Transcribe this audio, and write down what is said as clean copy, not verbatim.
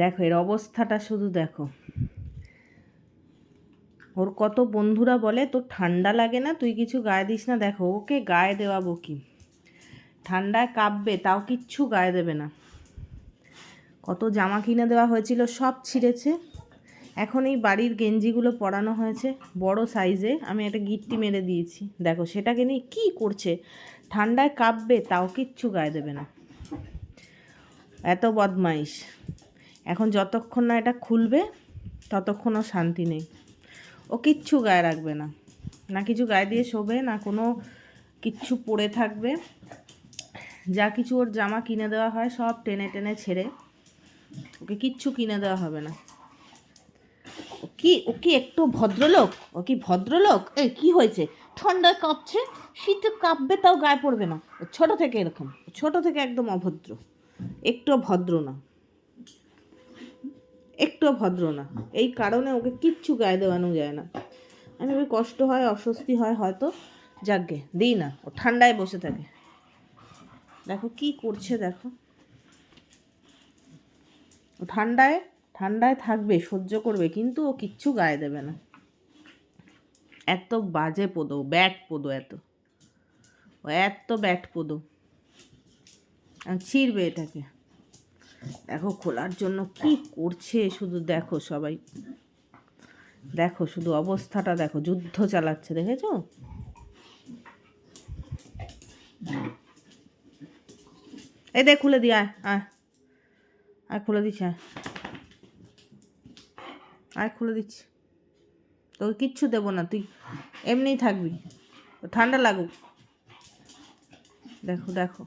দেখো এর অবস্থাটা শুধু দেখো। ওর কত বন্ধুরা বলে তোর ঠান্ডা লাগে না, তুই কিছু গায়ে দিস না। দেখো ওকে গায়ে দেওয়াবো কি, ঠান্ডায় কাঁপবে তাও কিচ্ছু গায়ে দেবে না। কত জামা কিনে দেওয়া হয়েছিল সব ছিঁড়েছে। এখন এই বাড়ির গেঞ্জিগুলো পরানো হয়েছে বড় সাইজে, আমি একটা গিট্টি মেরে দিয়েছি। দেখো সেটাকে নিয়ে কী করছে, ঠান্ডায় কাঁপবে তাও কিচ্ছু গায়ে দেবে না। এত বদমাইশ। এখন যতক্ষণ না এটা খুলবে ততক্ষণ ও শান্তি নেই। ও কিচ্ছু গায়ে রাখবে না, না কিছু গায়ে দিয়ে শোবে, না কোনো কিচ্ছু পরে থাকবে। যা কিছু ওর জামা কিনে দেওয়া হয় সব টেনে টেনে ছেড়ে, ওকে কিচ্ছু কিনে দেওয়া হবে না। ও কি একটু ভদ্রলোক? ও কি ভদ্রলোক? এই কি হয়েছে, ঠান্ডায় কাঁপছে, শীতে কাঁপবে তাও গায়ে পড়বে না। ছোট থেকে এরকম, ছোট থেকে একদম অভদ্র, একটুও ভদ্র না, একটুও ভদ্র না। এই কারণে ওকে কিচ্ছু গায়ে দেওয়ানো যায় না। আমি ওই কষ্ট হয়, অস্বস্তি হয় হয়তো, যাকগে দিই না। ও ঠান্ডায় বসে থাকে, দেখো কি করছে। দেখো ও ঠান্ডায় ঠান্ডায় থাকবে, সহ্য করবে, কিন্তু ও কিচ্ছু গায়ে দেবে না। এত বাজে পোদো, ব্যাট পোদো, এত ব্যাট পোদো, ছিঁড়বে এটাকে। দেখো খোলার জন্য কি করছে শুধু দেখো সবাই, দেখো শুধু অবস্থাটা দেখো, যুদ্ধ চালাচ্ছে, দেখেছো? এই দেখ খুলে দি, আয় আয় আয়, খুলে দিচ্ছি, আয় আয় খুলে দিচ্ছি। তোকে কিচ্ছু দেবো না, তুই এমনিই থাকবি, ঠান্ডা লাগুক। দেখো দেখো